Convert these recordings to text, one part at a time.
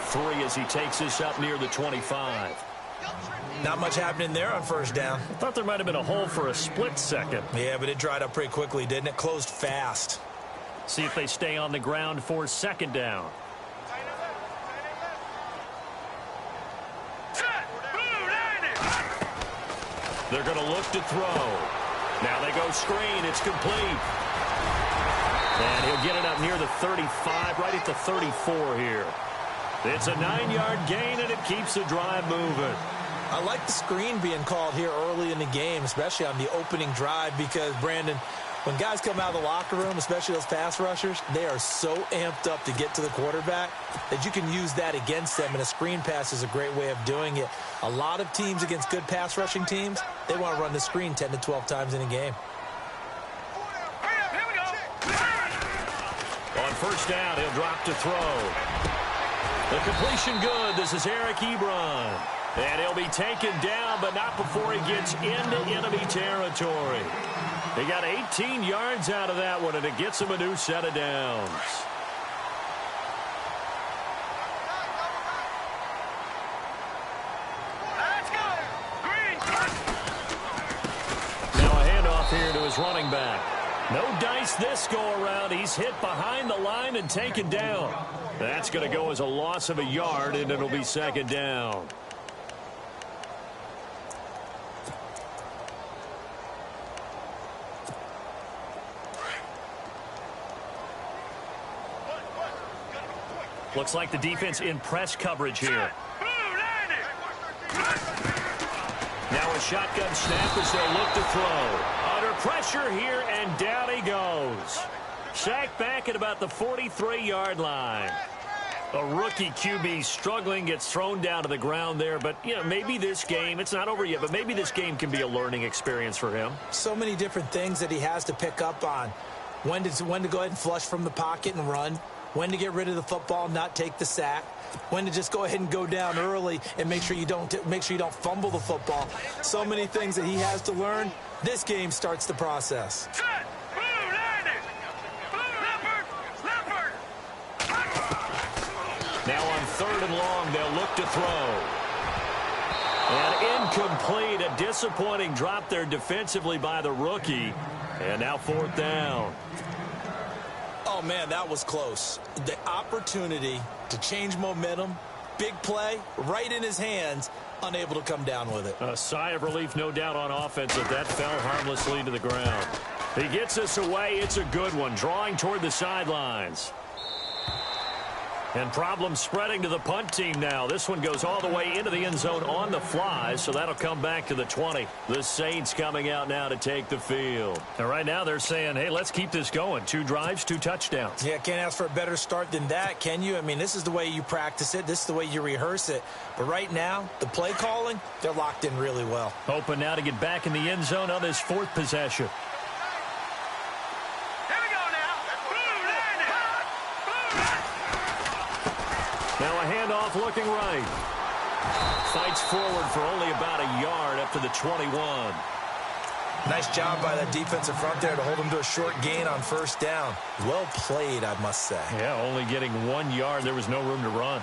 3 as he takes this up near the 25. Not much happening there on first down. I thought there might have been a hole for a split second. Yeah, but it dried up pretty quickly, didn't it? Closed fast. See if they stay on the ground for second down. They're going to look to throw. Now they go screen. It's complete. And he'll get it up near the 35, right at the 34 here. It's a 9-yard gain, and it keeps the drive moving. I like the screen being called here early in the game, especially on the opening drive, because, Brandon, when guys come out of the locker room, especially those pass rushers, they are so amped up to get to the quarterback that you can use that against them, and a screen pass is a great way of doing it. A lot of teams against good pass rushing teams, they want to run the screen 10 to 12 times in a game. On first down, he'll drop to throw. The completion good. This is Eric Ebron. And he'll be taken down, but not before he gets into enemy territory. He got 18 yards out of that one, and it gets him a new set of downs. Now a handoff here to his running back. No dice this go-around. He's hit behind the line and taken down. That's going to go as a loss of a yard, and it'll be second down. Looks like the defense in press coverage here. Now a shotgun snap as they'll look to throw. Under pressure here, and down he goes. Sacked back at about the 43-yard line. A rookie QB struggling, gets thrown down to the ground there. But, you know, maybe this game, it's not over yet, but maybe this game can be a learning experience for him. So many different things that he has to pick up on. When to go ahead and flush from the pocket and run. When to get rid of the football, not take the sack. When to just go ahead and go down early and make sure you don't fumble the football. So many things that he has to learn. This game starts the process. Now on 3rd and long, they'll look to throw. And incomplete, a disappointing drop there defensively by the rookie. And now 4th down. Oh, man, that was close. The opportunity to change momentum, big play, right in his hands, unable to come down with it. A sigh of relief, no doubt, on offense, if that fell harmlessly to the ground. He gets us away. It's a good one, drawing toward the sidelines. And problems spreading to the punt team now. This one goes all the way into the end zone on the fly, so that'll come back to the 20. The Saints coming out now to take the field. And right now they're saying, hey, let's keep this going. 2 drives, 2 touchdowns. Yeah, can't ask for a better start than that, can you? I mean, this is the way you practice it. This is the way you rehearse it. But right now, the play calling, they're locked in really well. Hoping now to get back in the end zone on his 4th possession. Now a handoff looking right. Fights forward for only about a yard up to the 21. Nice job by that defensive front there to hold him to a short gain on first down. Well played, I must say. Yeah, only getting 1 yard. There was no room to run.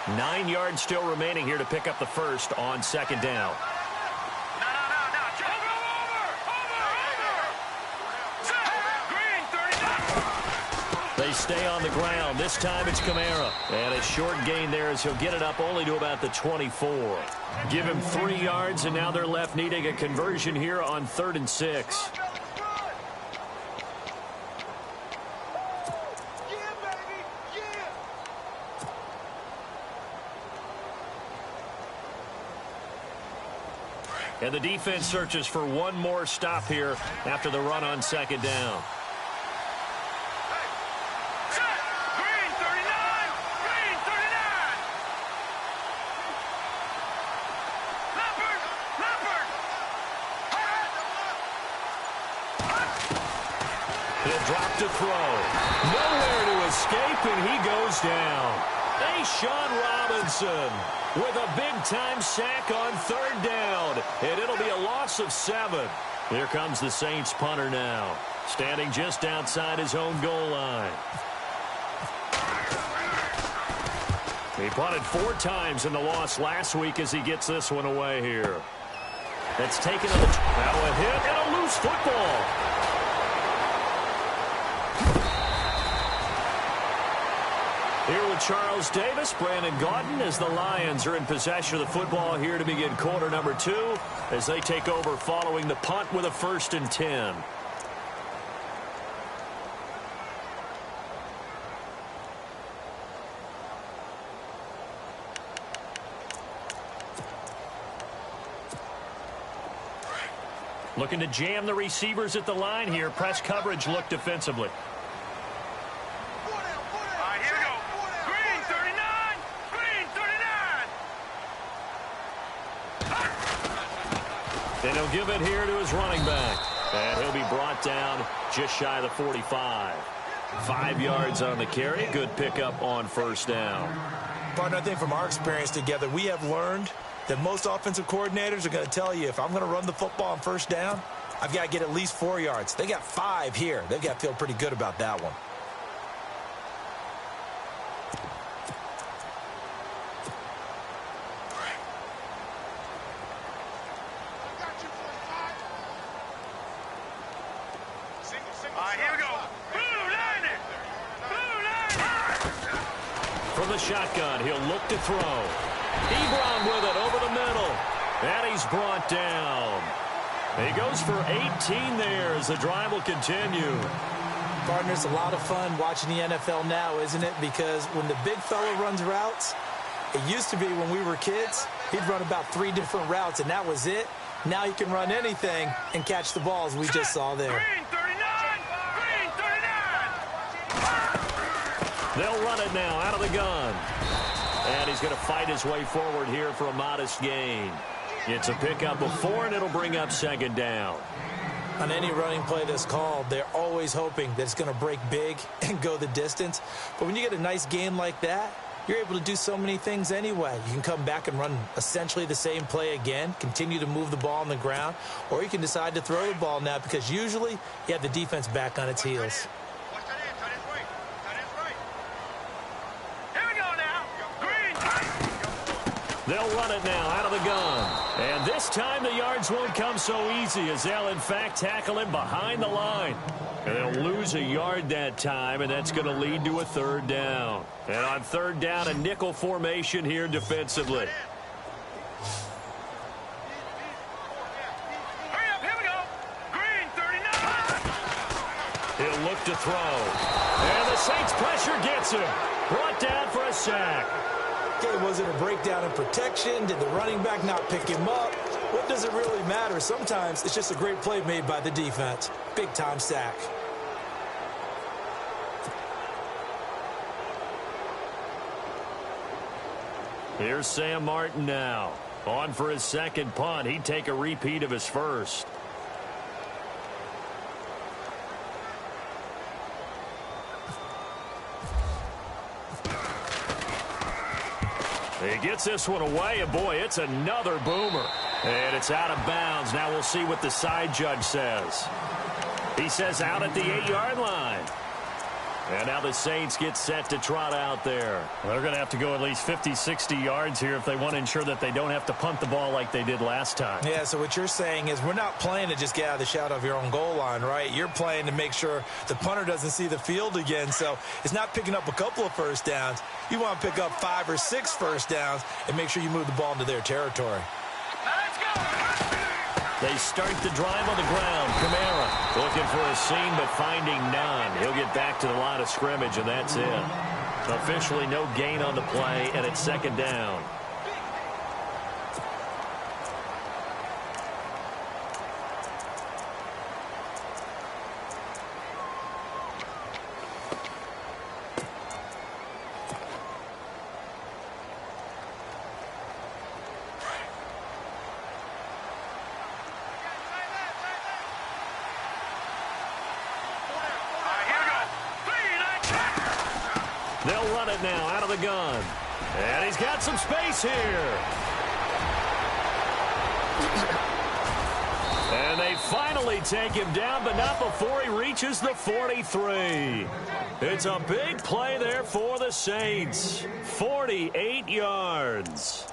9 yards still remaining here to pick up the first on second down. They stay on the ground. This time it's Kamara. And a short gain there as he'll get it up only to about the 24. Give him 3 yards, and now they're left needing a conversion here on 3rd and 6. And the defense searches for one more stop here after the run on second down. To throw. Nowhere to escape, and he goes down. Sean Robinson with a big-time sack on 3rd down, and it'll be a loss of 7. Here comes the Saints punter now, standing just outside his own goal line. He punted 4 times in the loss last week as he gets this one away here. That's taken on the now a hit and a loose football. Here with Charles Davis, Brandon Gaudin, as the Lions are in possession of the football here to begin quarter number 2 as they take over following the punt with a 1st and 10. Looking to jam the receivers at the line here. Press coverage look defensively. All right, here we go. Green 39. Green 39. And he'll give it here to his running back. And he'll be brought down just shy of the 45. 5 yards on the carry. Good pickup on 1st down. Partner, I think from our experience together, we have learned that most offensive coordinators are going to tell you, if I'm going to run the football on 1st down, I've got to get at least 4 yards. They got 5 here. They've got to feel pretty good about that one. All right, here we go. Blue line. From the shotgun, he'll look to throw. Ebron with it over the middle. And he's brought down. He goes for 18 there as the drive will continue. Partner, it's a lot of fun watching the NFL now, isn't it? Because when the big fella runs routes, it used to be when we were kids, he'd run about 3 different routes, and that was it. Now he can run anything and catch the balls we just saw there. Green 39. Green 39. They'll run it now out of the gun. And he's going to fight his way forward here for a modest gain. It's a pickup of 4, and it'll bring up 2nd down. On any running play that's called, they're always hoping that it's going to break big and go the distance. But when you get a nice gain like that, you're able to do so many things anyway. You can come back and run essentially the same play again, continue to move the ball on the ground, or you can decide to throw the ball now because usually you have the defense back on its heels. They'll run it now out of the gun. And this time the yards won't come so easy as they'll, in fact, tackle him behind the line. And they'll lose a yard that time, and that's going to lead to a 3rd down. And on 3rd down, a nickel formation here defensively. Hurry up, here we go. Green 39. He'll look to throw. And the Saints pressure gets him. Brought down for a sack. Okay, was it a breakdown in protection? Did the running back not pick him up? What does it really matter? Sometimes it's just a great play made by the defense. Big-time sack. Here's Sam Martin now. On for his 2nd punt. He'd take a repeat of his 1st. He gets this one away, and boy, it's another boomer. And it's out of bounds. Now we'll see what the side judge says. He says out at the 8-yard line. And now the Saints get set to trot out there. Well, they're going to have to go at least 50, 60 yards here if they want to ensure that they don't have to punt the ball like they did last time. Yeah, so what you're saying is we're not playing to just get out of the shadow of your own goal line, right? You're playing to make sure the punter doesn't see the field again. So it's not picking up a couple of 1st downs. You want to pick up 5 or 6 1st downs and make sure you move the ball into their territory. Let's go. They start the drive on the ground. Kamara looking for a seam but finding none. He'll get back to the line of scrimmage, and that's it. Officially no gain on the play, and it's 2nd down. They'll run it now out of the gun. And he's got some space here. And they finally take him down, but not before he reaches the 43. It's a big play there for the Saints. 48 yards.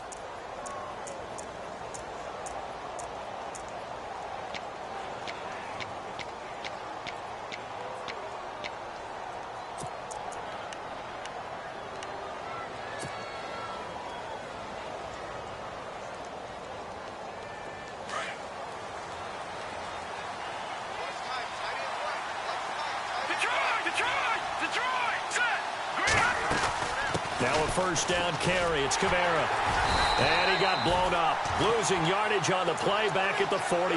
Now a first down carry. It's Kamara. And he got blown up. Losing yardage on the play back at the 44.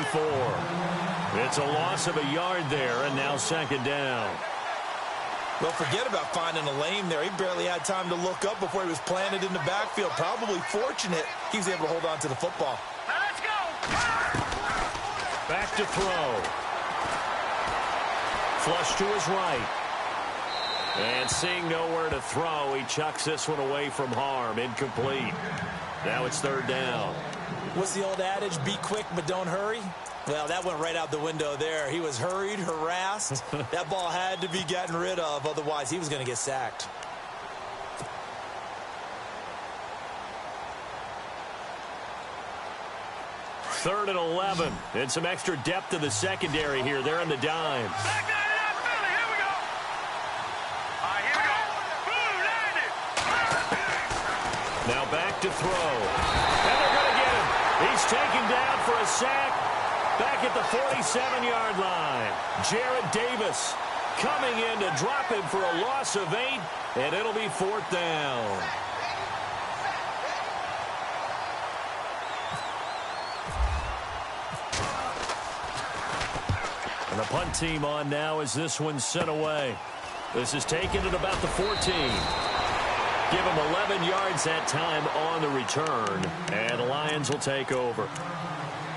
It's a loss of a yard there, and now second down. Well, forget about finding a lane there. He barely had time to look up before he was planted in the backfield. Probably fortunate he was able to hold on to the football. Now let's go. Back to throw. Flush to his right. And seeing nowhere to throw, he chucks this one away from harm. Incomplete. Now it's third down. What's the old adage? Be quick, but don't hurry. Well, that went right out the window there. He was hurried, harassed. That ball had to be gotten rid of. Otherwise, he was going to get sacked. Third and 11. And some extra depth to the secondary here. They're in the dime. Now back to throw. And they're going to get him. He's taken down for a sack back at the 47-yard line. Jarrett Davis coming in to drop him for a loss of 8, and it'll be fourth down. And the punt team on now as this one's sent away. This is taken at about the 14. Give him 11 yards that time on the return, and the Lions will take over.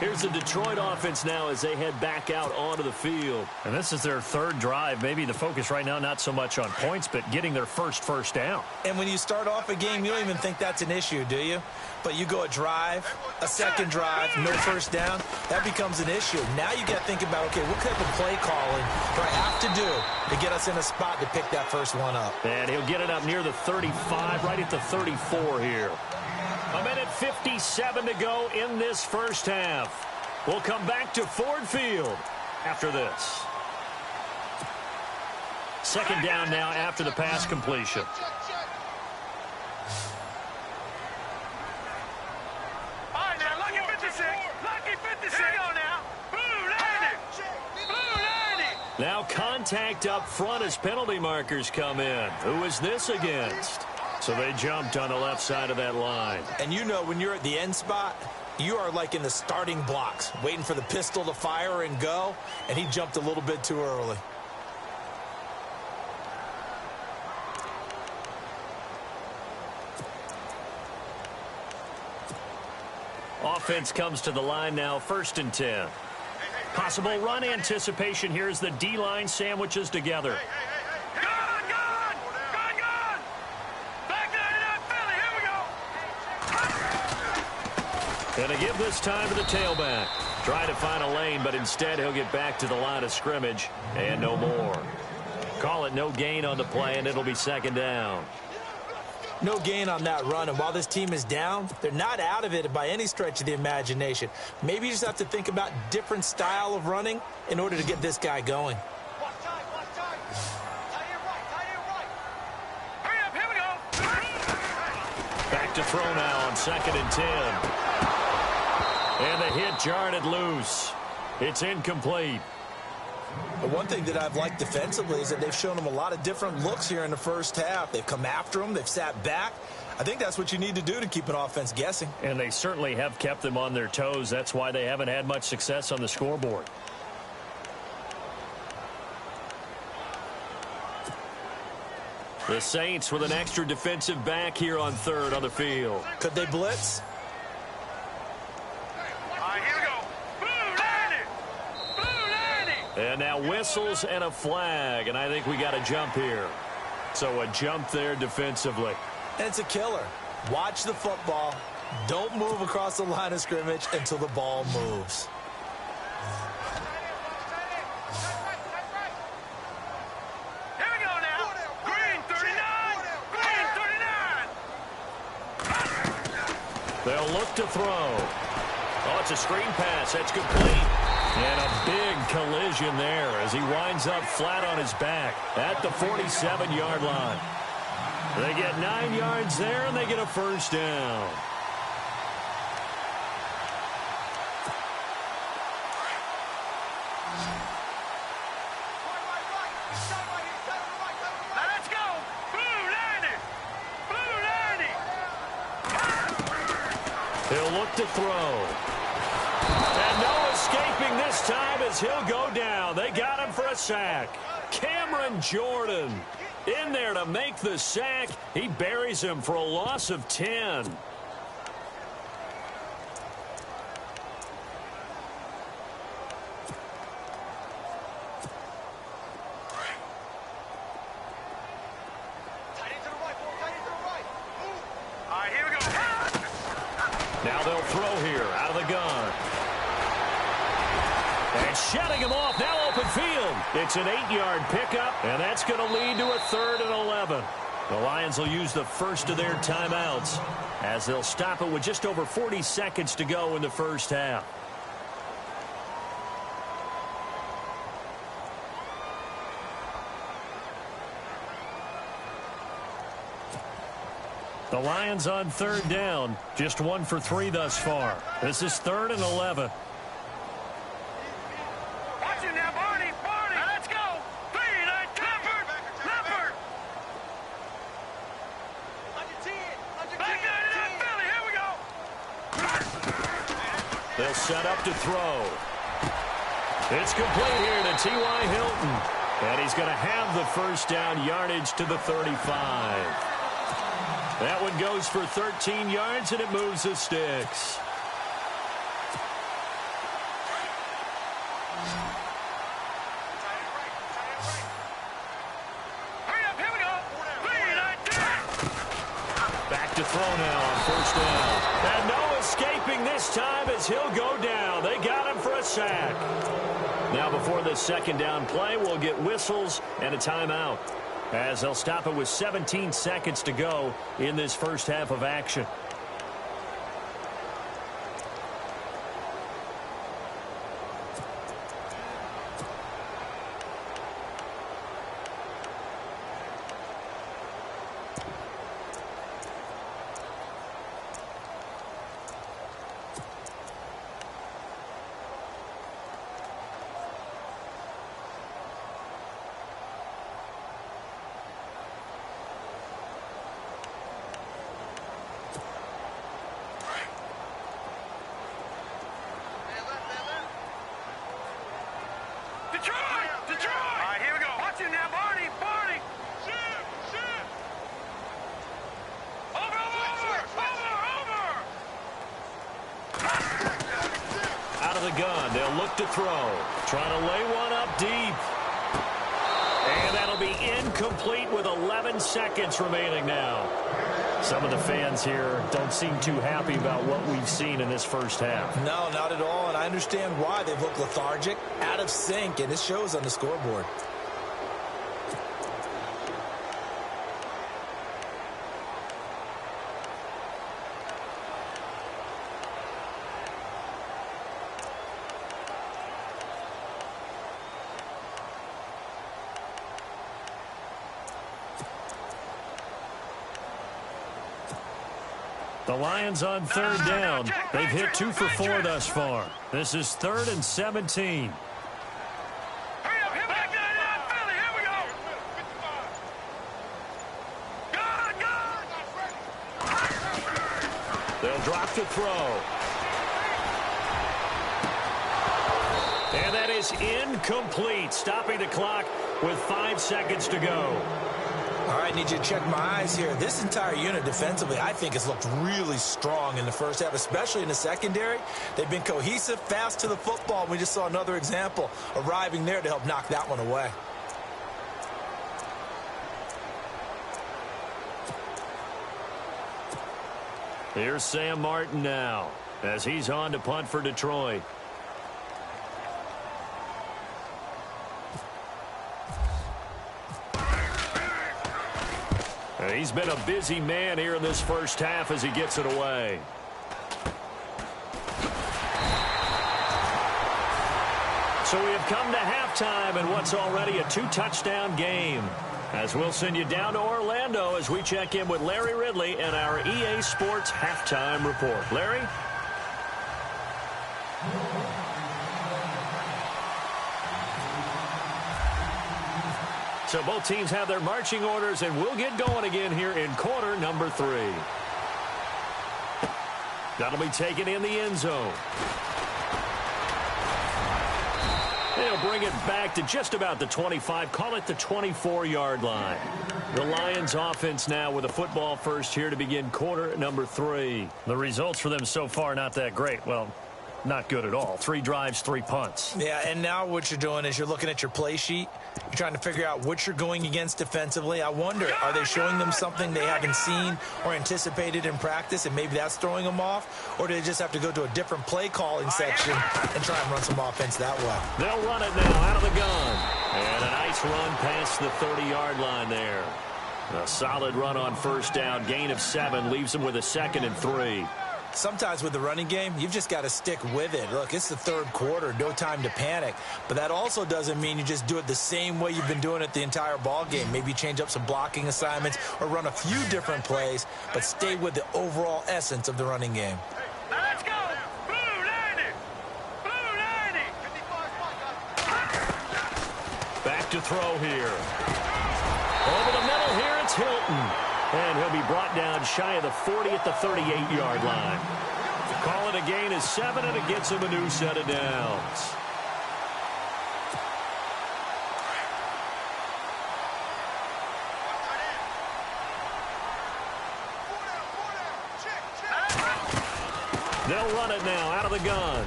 Here's the Detroit offense now as they head back out onto the field. And this is their third drive. Maybe the focus right now not so much on points, but getting their first down. And when you start off a game, you don't even think that's an issue, do you? But you go a drive, a second drive, no first down, that becomes an issue. Now you got to think about, okay, what type of play calling do I have to do to get us in a spot to pick that first one up? And he'll get it up near the 35, right at the 34 here. A minute 57 to go in this first half. We'll come back to Ford Field after this. Second down now after the pass completion. All right, now, lucky 56. Lucky 56. Here we go now. Blue landing. Blue landing. Now contact up front as penalty markers come in. Who is this against? So they jumped on the left side of that line. And you know when you're at the end spot, you are like in the starting blocks, waiting for the pistol to fire and go, and he jumped a little bit too early. Offense comes to the line now, 1st and 10. Possible run anticipation here as the D-line sandwiches together. And to give this time to the tailback. Try to find a lane, but instead he'll get back to the line of scrimmage and no more. Call it no gain on the play, and it'll be second down. No gain on that run, and while this team is down, they're not out of it by any stretch of the imagination. Maybe you just have to think about different style of running in order to get this guy going. Hurry up, here we go. Back to throw now on 2nd and 10. And the hit jarred it loose. It's incomplete. The one thing that I've liked defensively is that they've shown him a lot of different looks here in the first half. They've come after him. They've sat back. I think that's what you need to do to keep an offense guessing. And they certainly have kept them on their toes. That's why they haven't had much success on the scoreboard. The Saints with an extra defensive back here on 3rd on the field. Could they blitz? And now whistles and a flag, and I think we got a jump here. So a jump there defensively. And it's a killer. Watch the football. Don't move across the line of scrimmage until the ball moves. They'll look to throw. Oh, it's a screen pass. That's complete. And a big collision there as he winds up flat on his back at the 47-yard line. They get 9 yards there, and they get a first down. Let's go. Blue 90. Blue 90. He'll look to throw. And no escaping this time as he'll go down. They got him for a sack. Cameron Jordan in there to make the sack. He buries him for a loss of 10. All right, here we go. Now they'll throw here out of the gun. And shutting him off, now open field. It's an 8-yard pickup, and that's going to lead to a 3rd and 11. The Lions will use the first of their timeouts as they'll stop it with just over 40 seconds to go in the first half. The Lions on 3rd down, just 1 for 3 thus far. This is 3rd and 11. Watch it now, Barney. Barney. Now let's go. Clean. Leopard. Back in Philly. Here we go. They'll set up to throw. It's complete here to T.Y. Hilton. And he's going to have the first down yardage to the 35. That one goes for 13 yards, and it moves the sticks. Hurry up, here we go. Back to throw now on first down. And no escaping this time as he'll go down. They got him for a sack. Now before this second down play, we'll get whistles and a timeout, as they'll stop it with 17 seconds to go in this first half of action. Detroit. All right, here we go. Watch it now, Barney. Shoot. Over. Out of the gun, they'll look to throw. Trying to lay one up deep. And that'll be incomplete with 11 seconds remaining now. Some of the fans here don't seem too happy about what we've seen in this first half. No, not at all, and I understand why. They've looked lethargic, out of sync, and it shows on the scoreboard. The Lions on 3rd down. They've hit 2 for 4 thus far. This is 3rd and 17. Hurry up, back in Philly. Here we go. They'll drop to throw. And that is incomplete, stopping the clock with 5 seconds to go. All right, need you to check my eyes here. This entire unit defensively, I think, has looked really strong in the first half, especially in the secondary. They've been cohesive, fast to the football. We just saw another example arriving there to help knock that one away. Here's Sam Martin now as he's on to punt for Detroit. He's been a busy man here in this first half as he gets it away. So we have come to halftime in what's already a 2-touchdown game. As we'll send you down to Orlando as we check in with Larry Ridley and our EA Sports Halftime Report. Larry? So both teams have their marching orders, and we'll get going again here in quarter number 3. That'll be taken in the end zone. They'll bring it back to just about the 25, call it the 24-yard line. The Lions offense now with a football first here to begin quarter number 3. The results for them so far not that great. Well, not good at all. 3 drives, 3 punts. Yeah, and now what you're doing is you're looking at your play sheet. You're trying to figure out what you're going against defensively. I wonder, are they showing them something they haven't seen or anticipated in practice, and maybe that's throwing them off? Or do they just have to go to a different play calling section and try and run some offense that way? They'll run it now out of the gun. And a nice run past the 30-yard line there. A solid run on first down. Gain of 7 leaves them with a 2nd and 3. Sometimes with the running game, you've just got to stick with it. Look, it's the third quarter, no time to panic. But that also doesn't mean you just do it the same way you've been doing it the entire ball game. Maybe change up some blocking assignments or run a few different plays, but stay with the overall essence of the running game. Now let's go. Blue 90. Blue 90. Back to throw here. Over the middle here, it's Hilton. And he'll be brought down shy of the 40 at the 38-yard line. Call it a gain of 7, and it gets him a new set of downs. They'll run it now out of the gun.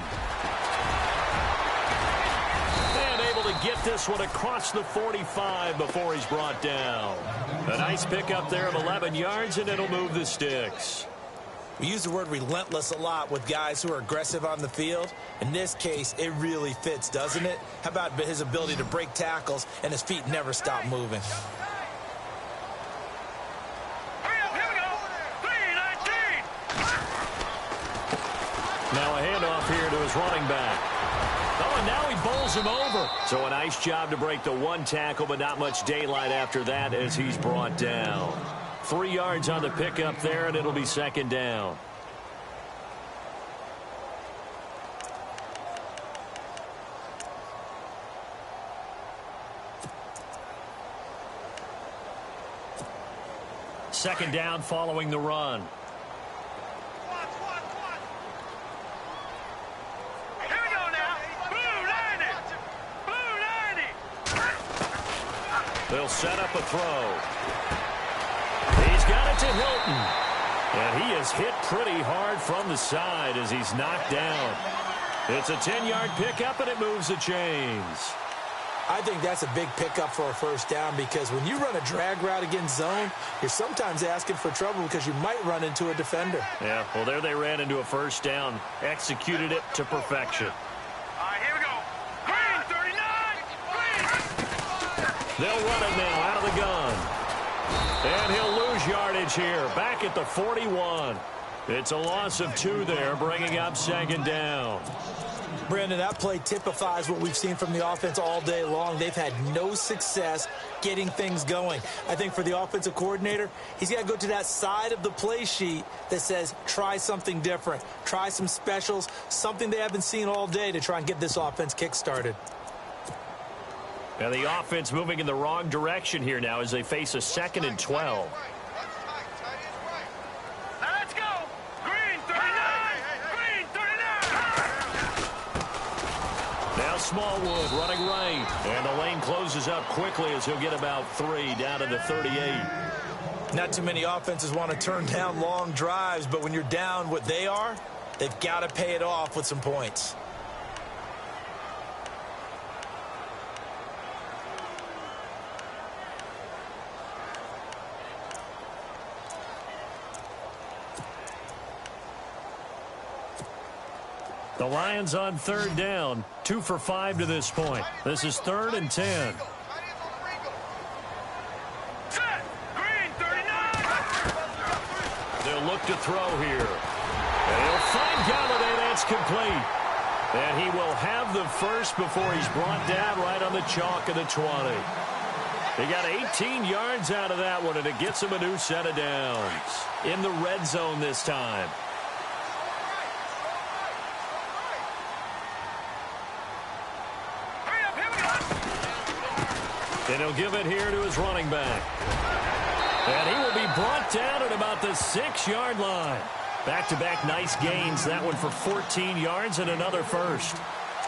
And able to get this one across the 45 before he's brought down. A nice pickup there of 11 yards, and it'll move the sticks. We use the word relentless a lot with guys who are aggressive on the field. In this case, it really fits, doesn't it? How about his ability to break tackles and his feet never stop moving? Now a handoff here to his running back. Oh, and now he bowls him over. So a nice job to break the 1 tackle, but not much daylight after that as he's brought down. 3 yards on the pickup there, and it'll be 2nd down. Second down following the run. They'll set up a throw. He's got it to Hilton. And he is hit pretty hard from the side as he's knocked down. It's a 10-yard pickup, and it moves the chains. I think that's a big pickup for a first down because when you run a drag route against zone, you're sometimes asking for trouble because you might run into a defender. Yeah, well, there they ran into a first down. Executed it to perfection. They'll run it now out of the gun. And he'll lose yardage here. Back at the 41. It's a loss of 2 there, bringing up 2nd down. Brandon, that play typifies what we've seen from the offense all day long. They've had no success getting things going. I think for the offensive coordinator, he's got to go to that side of the play sheet that says try something different. Try some specials, something they haven't seen all day to try and get this offense kick-started. And the offense moving in the wrong direction here now as they face a 2nd and 12. Let's go. Green 39. Green 39. Now Smallwood running right. And the lane closes up quickly as he'll get about 3 down to the 38. Not too many offenses want to turn down long drives, but when you're down what they are, they've got to pay it off with some points. The Lions on 3rd down, 2 for 5 to this point. This is 3rd and 10. Set. Green 39. They'll look to throw here. And he'll find Galladay. That's complete. And he will have the first before he's brought down right on the chalk of the 20. He got 18 yards out of that one, and it gets him a new set of downs. In the red zone this time. And he'll give it here to his running back. And he will be brought down at about the 6-yard line. Back-to-back nice gains. That one for 14 yards and another first.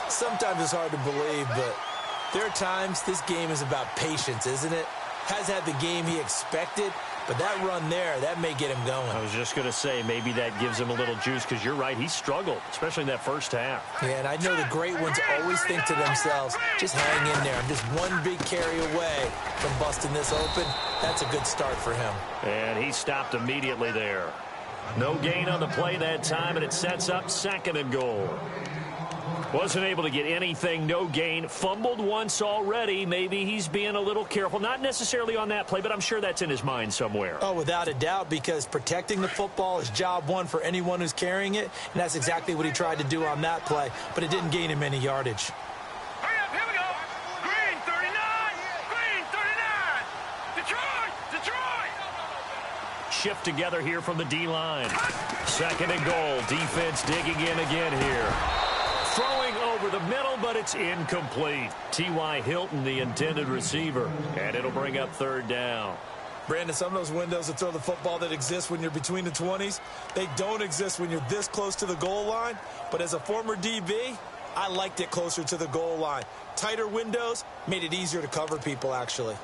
Sometimes it's hard to believe, but there are times this game is about patience, isn't it? Has had the game he expected, but that run there, that may get him going. I was just going to say, maybe that gives him a little juice, because you're right, he struggled, especially in that first half. Yeah, and I know the great ones always think to themselves, just hang in there. I'm just one big carry away from busting this open. That's a good start for him. And he stopped immediately there. No gain on the play that time, and it sets up 2nd and goal. Wasn't able to get anything, no gain. Fumbled once already. Maybe he's being a little careful. Not necessarily on that play, but I'm sure that's in his mind somewhere. Oh, without a doubt, because protecting the football is job one for anyone who's carrying it, and that's exactly what he tried to do on that play, but it didn't gain him any yardage. Hurry up, here we go. Green 39. Green 39. Detroit. Shift together here from the D-line. 2nd and goal. Defense digging in again here. Throwing over the middle, but it's incomplete. T.Y. Hilton, the intended receiver. And it'll bring up 3rd down. Brandon, some of those windows to throw the football that exist when you're between the 20s, they don't exist when you're this close to the goal line. But as a former DB, I liked it closer to the goal line. Tighter windows made it easier to cover people, actually.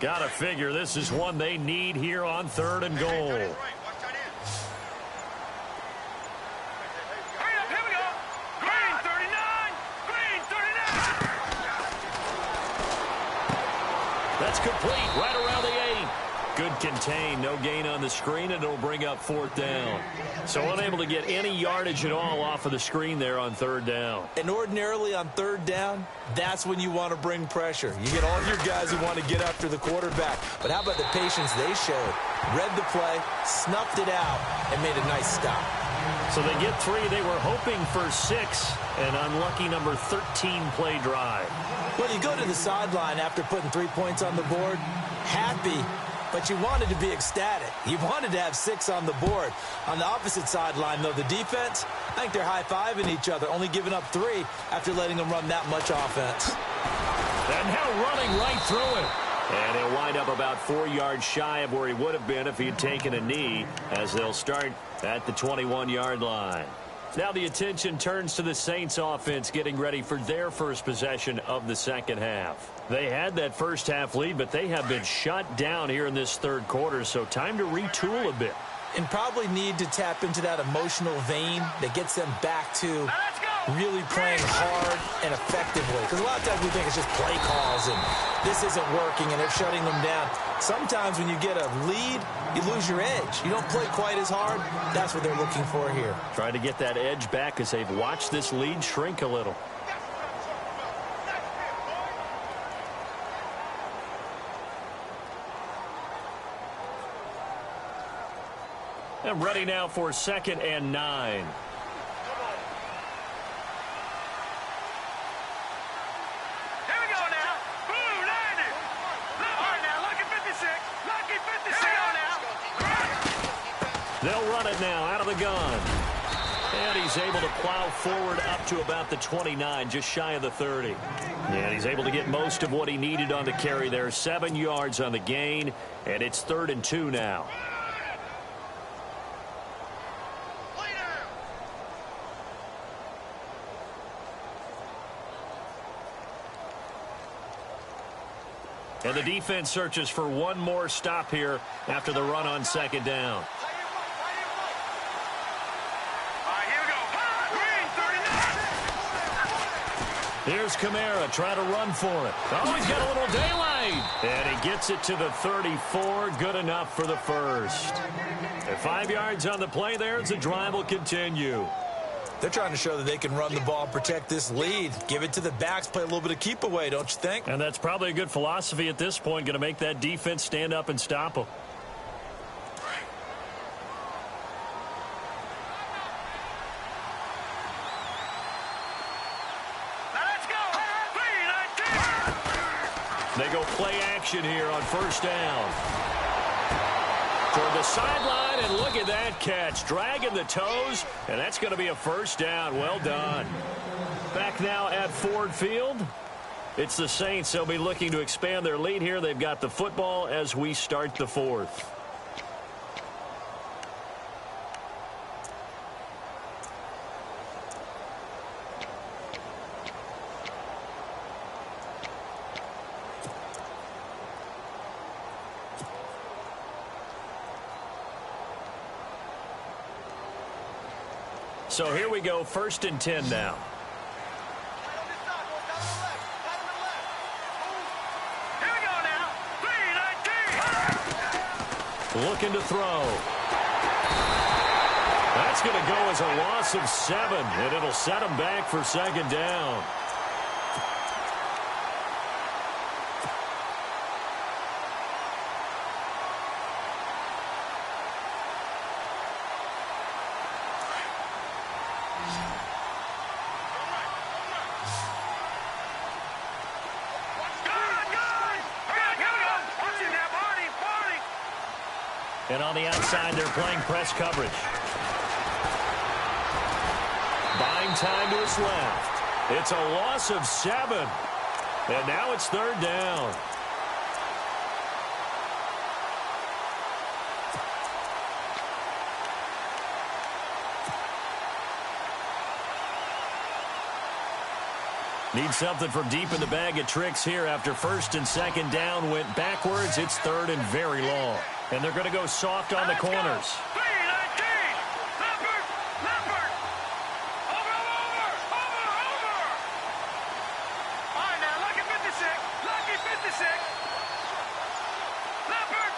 Gotta figure this is one they need here on 3rd and goal. Hurry up, here we go. Green 39. Green 39. That's complete right around the 8. Good contain, no gain on the screen, and it'll bring up 4th down. So unable to get any yardage at all off of the screen there on 3rd down. And ordinarily on 3rd down, that's when you want to bring pressure. You get all your guys who want to get after the quarterback. But how about the patience they showed? Read the play, snuffed it out, and made a nice stop. So they get 3. They were hoping for 6. An unlucky number 13 play drive. Well, you go to the sideline after putting 3 points on the board, happy, but you wanted to be ecstatic. You wanted to have 6 on the board. On the opposite sideline, though, the defense, I think they're high-fiving each other, only giving up 3 after letting them run that much offense. And now running right through it. And he'll wind up about 4 yards shy of where he would have been if he had taken a knee, as they'll start at the 21-yard line. Now the attention turns to the Saints offense getting ready for their first possession of the 2nd half. They had that first half lead, but they have been shut down here in this 3rd quarter, so time to retool a bit. And probably need to tap into that emotional vein that gets them back to really playing hard and effectively. Because a lot of times we think it's just play calls and this isn't working and they're shutting them down. Sometimes when you get a lead, you lose your edge. You don't play quite as hard. That's what they're looking for here. Trying to get that edge back as they've watched this lead shrink a little. And ready now for 2nd and 9. They'll run it now out of the gun. And he's able to plow forward up to about the 29, just shy of the 30. And he's able to get most of what he needed on the carry there. 7 yards on the gain, and it's 3rd and 2 now. And the defense searches for one more stop here after the run on 2nd down. Here's Kamara trying to run for it. Oh, he's got a little daylight. And he gets it to the 34. Good enough for the first. And 5 yards on the play there as the drive will continue. They're trying to show that they can run the ball and protect this lead. Give it to the backs, play a little bit of keep away, don't you think? And that's probably a good philosophy at this point, going to make that defense stand up and stop them. They go play action here on first down. Toward the sideline, and look at that catch. Dragging the toes, and that's going to be a first down. Well done. Back now at Ford Field. It's the Saints. They'll be looking to expand their lead here. They've got the football as we start the fourth. So here we go, 1st and 10 now. Here we go now. 3-19. Looking to throw. That's going to go as a loss of 7, and it'll set him back for 2nd down. And on the outside, they're playing press coverage. Buying time to his left. It's a loss of 7. And now it's 3rd down. Need something from deep in the bag of tricks here after 1st and 2nd down went backwards. It's 3rd and very long. And they're going to go soft on the corners. 3-19. Leopard. Over. All right, now, lucky 56. Lucky 56. Leopard.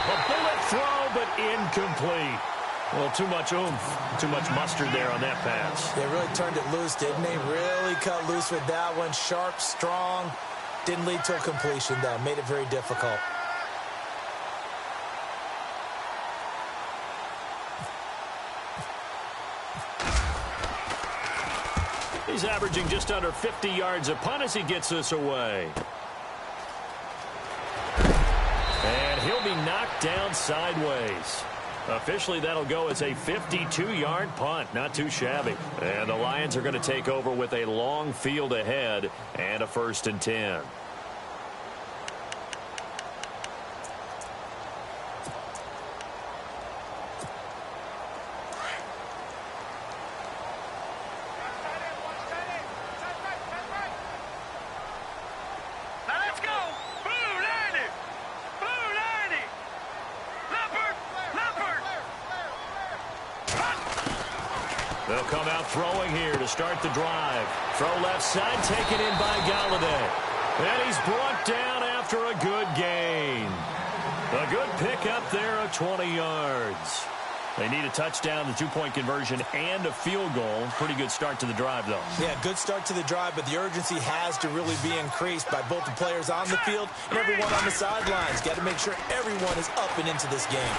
A bullet throw, but incomplete. Well, too much oomph, too much mustard there on that pass. They really turned it loose, didn't they? Really cut loose with that one. Sharp, strong. Didn't lead to a completion, though. Made it very difficult. He's averaging just under 50 yards a punt as he gets this away. And he'll be knocked down sideways. Officially, that'll go as a 52-yard punt. Not too shabby. And the Lions are going to take over with a long field ahead and a 1st and 10. They'll come out throwing here to start the drive. Throw left side, taken in by Galladay. And he's brought down after a good gain. A good pickup there of 20 yards. They need a touchdown, the 2-point conversion, and a field goal. Pretty good start to the drive, though. Yeah, good start to the drive, but the urgency has to really be increased by both the players on the field and everyone on the sidelines. Got to make sure everyone is up and into this game.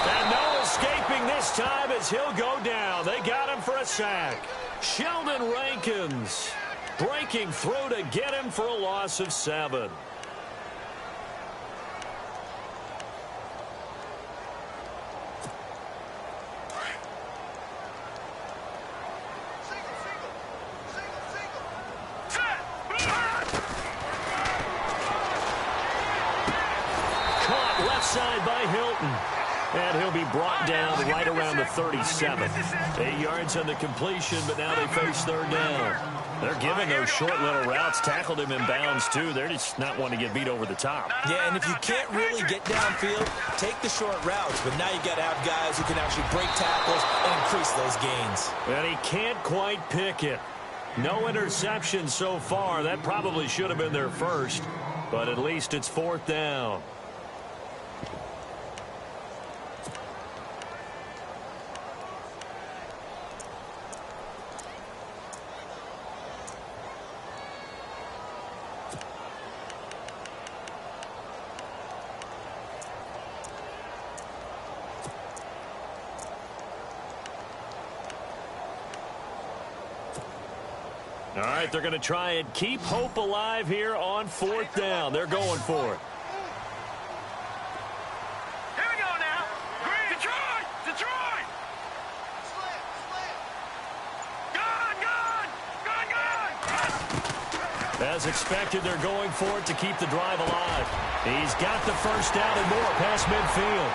And no escaping this time as he'll go down. They got him for a sack. Sheldon Rankins breaking through to get him for a loss of 7. Caught left side by Hilton. And he'll be brought down right around the 37. 8 yards on the completion, but now they face third down. They're giving those short little routes. Tackled him in bounds, too. They're just not wanting to get beat over the top. Yeah, and if you can't really get downfield, take the short routes. But now you got to have guys who can actually break tackles and increase those gains. And he can't quite pick it. No interception so far. That probably should have been their first. But at least it's fourth down. All right, they're going to try and keep hope alive here on fourth down. They're going for it. Here we go now. Green. Detroit! Detroit! Gone! Gone! Gone! Gone! As expected, they're going for it to keep the drive alive. He's got the first down and more past midfield.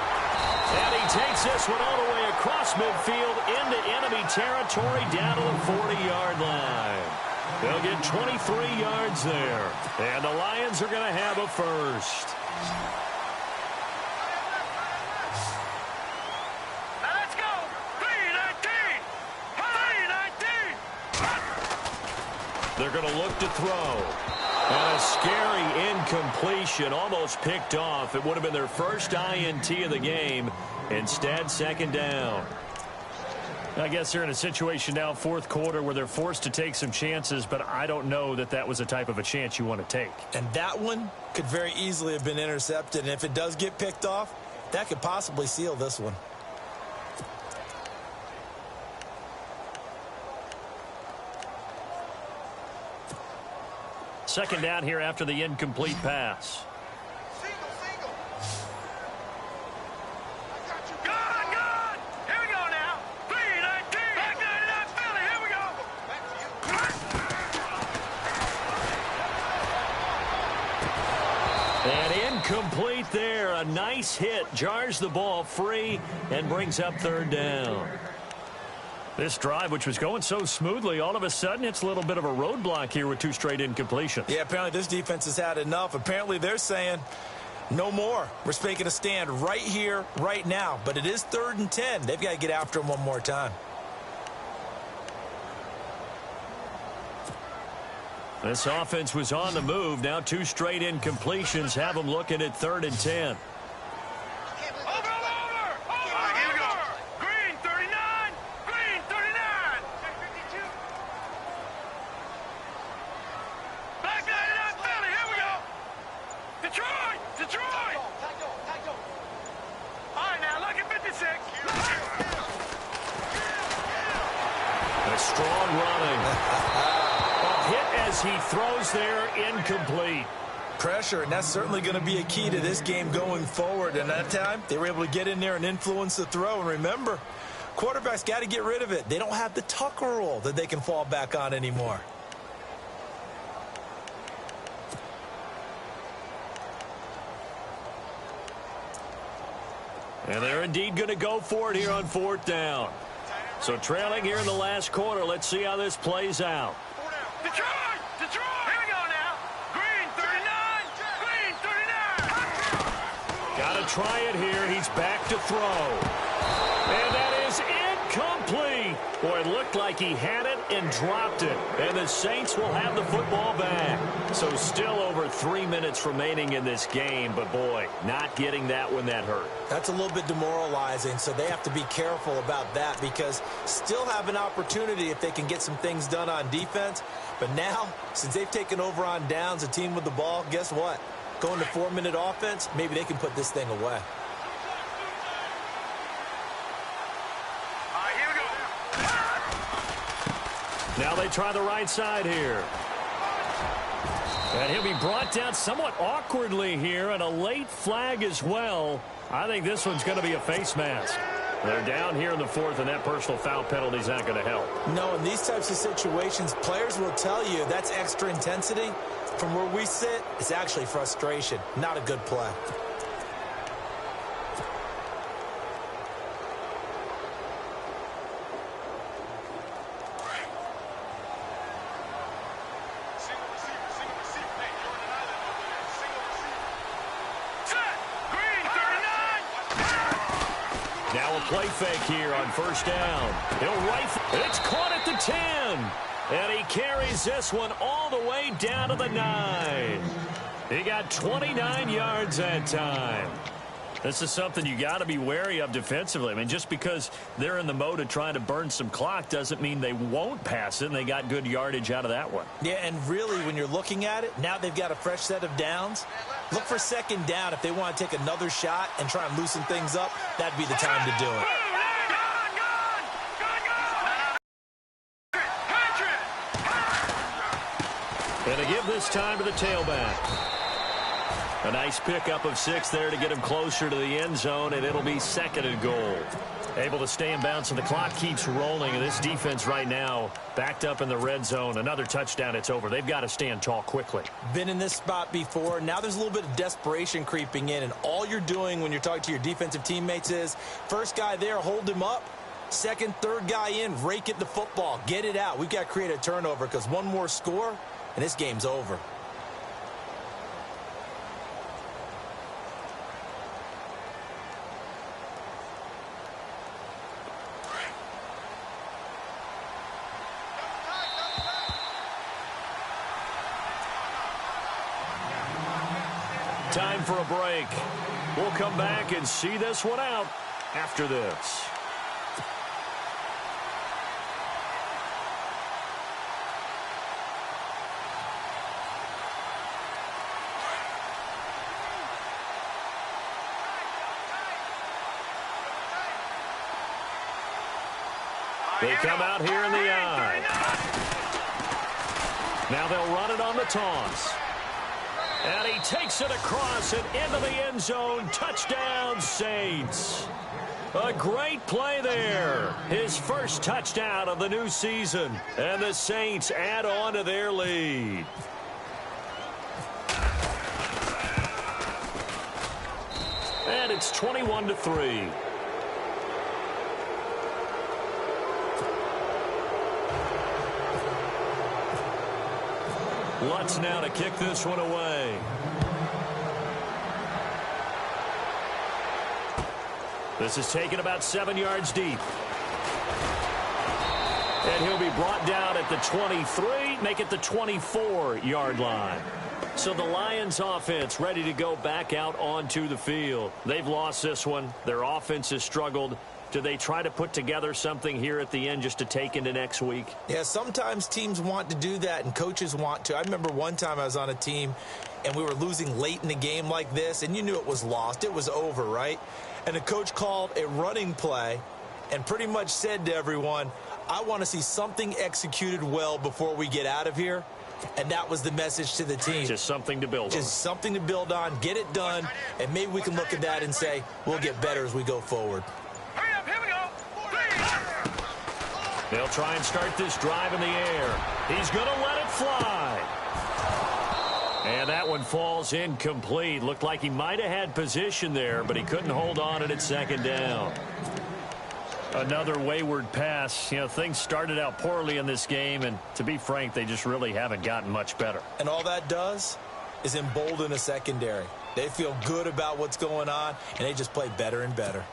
And he takes this one all the way across midfield into enemy territory down to the 40-yard line. They'll get 23 yards there. And the Lions are going to have a first. Now let's go. 3-19. 3-19. They're going to look to throw. And a scary incompletion, almost picked off. It would have been their first INT of the game. Instead, second down. I guess they're in a situation now, fourth quarter, where they're forced to take some chances, but I don't know that that was the type of a chance you want to take. And that one could very easily have been intercepted. And if it does get picked off, that could possibly seal this one. Second down here after the incomplete pass. Gone! Gone! Here we go now. 3-19. Back 99 Philly. Here we go. And incomplete there. A nice hit. Jars the ball free and brings up third down. This drive, which was going so smoothly, all of a sudden it's a little bit of a roadblock here with two straight incompletions. Yeah, apparently this defense has had enough. Apparently they're saying no more. We're making a stand right here, right now. But it is 3rd and 10. They've got to get after him one more time. This offense was on the move. Now two straight incompletions have them looking at 3rd and 10. Strong running. A hit as he throws there, incomplete. Pressure, and that's certainly going to be a key to this game going forward. And that time, they were able to get in there and influence the throw. And remember, quarterbacks got to get rid of it. They don't have the Tucker rule that they can fall back on anymore. And they're indeed going to go for it here on fourth down. So trailing here in the last quarter. Let's see how this plays out. Detroit! Detroit! Here we go now. Green 39. Green 39. Got to try it here. He's back to throw. And that is incomplete. Boy, it looked like he had it and dropped it. And the Saints will have the football back. So still over 3 minutes remaining in this game. But, boy, not getting that one, that hurt. That's a little bit demoralizing, so they have to be careful about that because still have an opportunity if they can get some things done on defense. But now, since they've taken over on downs, a team with the ball, guess what? Going to 4-minute offense, maybe they can put this thing away. Now they try the right side here. And he'll be brought down somewhat awkwardly here, and a late flag as well. I think this one's going to be a face mask. They're down here in the fourth, and that personal foul penalty is not going to help. No, in these types of situations, players will tell you that's extra intensity. From where we sit, it's actually frustration. Not a good play. play fake here on first down. He'll rifle. It's caught at the 10. And he carries this one all the way down to the 9. He got 29 yards that time. This is something you got to be wary of defensively. I mean, just because they're in the mode of trying to burn some clock doesn't mean they won't pass it, and they got good yardage out of that one. Yeah, and really, when you're looking at it, now they've got a fresh set of downs. Look for second down. If they want to take another shot and try and loosen things up, that'd be the time to do it. And to give this time to the tailback. A nice pickup of 6 there to get him closer to the end zone, and it'll be 2nd and goal. Able to stay in bounds, so the clock keeps rolling, and this defense right now backed up in the red zone. Another touchdown, it's over. They've got to stand tall quickly. Been in this spot before. Now there's a little bit of desperation creeping in, and all you're doing when you're talking to your defensive teammates is, first guy there, hold him up. Second, third guy in, rake at the football. Get it out. We've got to create a turnover because one more score, and this game's over. Time for a break. We'll come back and see this one out after this. They come out here in the eye. Now they'll run it on the toss. And he takes it across and into the end zone. Touchdown, Saints. A great play there. His first touchdown of the new season. And the Saints add on to their lead. And it's 21-3. Lutz now to kick this one away. This is taken about 7 yards deep. And he'll be brought down at the 23, make it the 24-yard line. So the Lions offense ready to go back out onto the field. They've lost this one. Their offense has struggled. Do they try to put together something here at the end just to take into next week? Yeah, sometimes teams want to do that and coaches want to. I remember one time I was on a team and we were losing late in the game like this, and you knew it was lost. It was over, right? And the coach called a running play and pretty much said to everyone, I want to see something executed well before we get out of here. And that was the message to the team. Just something to build on. Just something to build on, get it done, and maybe we can look at that and say, we'll get better as we go forward. They'll try and start this drive in the air. He's going to let it fly. And that one falls incomplete. Looked like he might have had position there, but he couldn't hold on it at second down. Another wayward pass. You know, things started out poorly in this game, and to be frank, they just really haven't gotten much better. And all that does is embolden a secondary. They feel good about what's going on, and they just play better and better.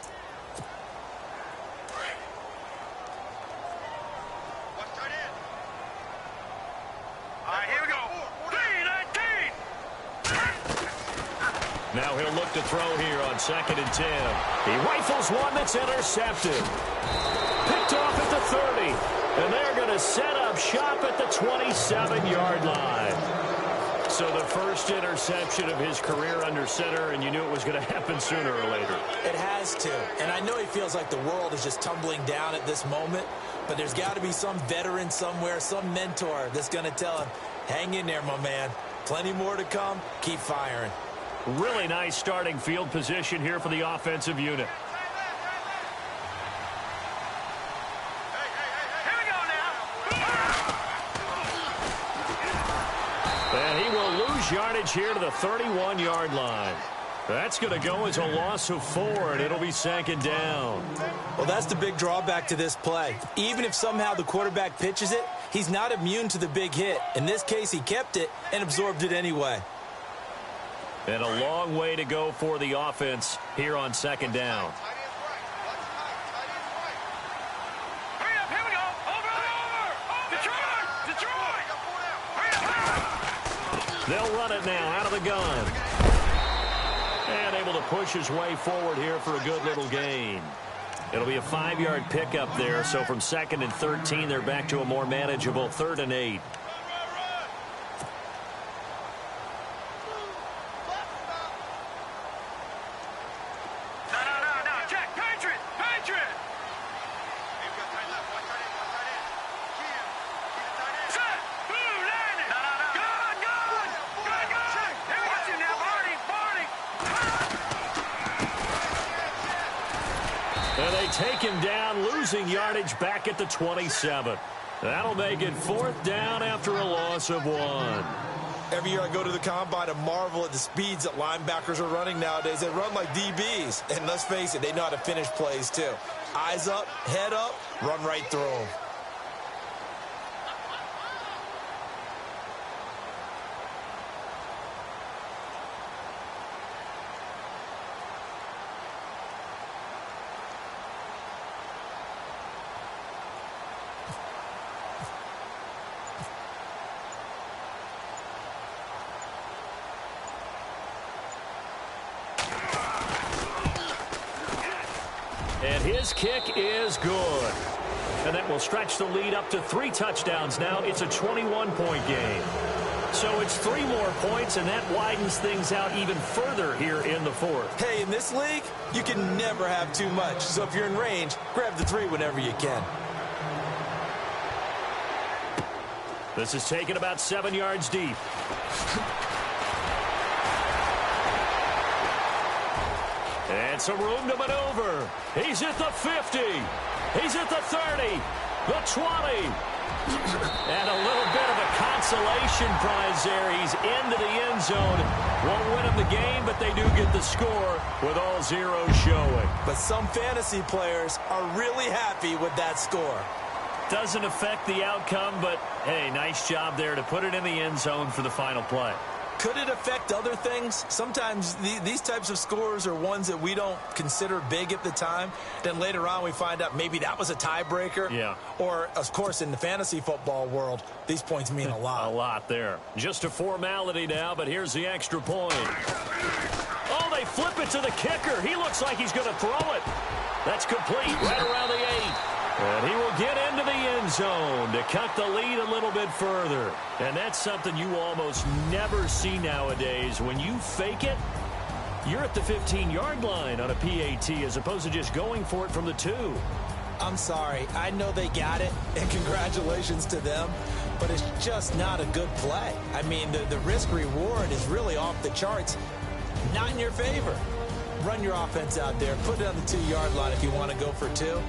Now he'll look to throw here on 2nd and 10. He rifles one that's intercepted. Picked off at the 30. And they're going to set up shop at the 27-yard line. So the first interception of his career under center, and you knew it was going to happen sooner or later. It has to. And I know he feels like the world is just tumbling down at this moment, but there's got to be some veteran somewhere, some mentor that's going to tell him, hang in there, my man. Plenty more to come. Keep firing. Really nice starting field position here for the offensive unit. And he will lose yardage here to the 31-yard line. That's going to go as a loss of 4, and it'll be 2nd down. Well, that's the big drawback to this play. Even if somehow the quarterback pitches it, he's not immune to the big hit. In this case, he kept it and absorbed it anyway. And a long way to go for the offense here on 2nd down. They'll run it now out of the gun. And able to push his way forward here for a good little gain. It'll be a 5-yard pickup there. So from 2nd and 13, they're back to a more manageable 3rd and 8. And they take him down, losing yardage back at the 27. That'll make it 4th down after a loss of 1. Every year I go to the combine and marvel at the speeds that linebackers are running nowadays. They run like DBs. And let's face it, they know how to finish plays too. Eyes up, head up, run right through them. And his kick is good. And that will stretch the lead up to 3 touchdowns now. It's a 21-point game. So it's 3 more points, and that widens things out even further here in the 4th. Hey, in this league, you can never have too much. So if you're in range, grab the 3 whenever you can. This is taken about 7 yards deep. And some room to maneuver. He's at the 50. He's at the 30. The 20. And a little bit of a consolation prize there. He's into the end zone. Won't win him the game, but they do get the score with all zeros showing. But some fantasy players are really happy with that score. Doesn't affect the outcome, but, hey, nice job there to put it in the end zone for the final play. Could it affect other things? Sometimes these types of scores are ones that we don't consider big at the time. Then later on we find out maybe that was a tiebreaker. Yeah. Or, of course, in the fantasy football world, these points mean a lot. A lot there. Just a formality now, but here's the extra point. Oh, they flip it to the kicker. He looks like he's going to throw it. That's complete right around the 8. And he will get into the end zone to cut the lead a little bit further. And that's something you almost never see nowadays. When you fake it, you're at the 15-yard line on a PAT as opposed to just going for it from the 2. I'm sorry. I know they got it, and congratulations to them, but it's just not a good play. I mean, the risk-reward is really off the charts, not in your favor. Run your offense out there. Put it on the 2-yard line if you want to go for 2.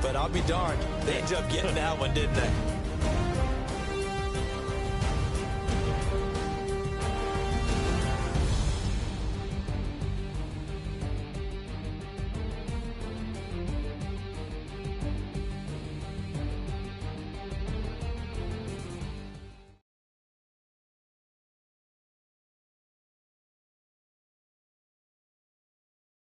But I'll be darned. They ended up getting that one, didn't they?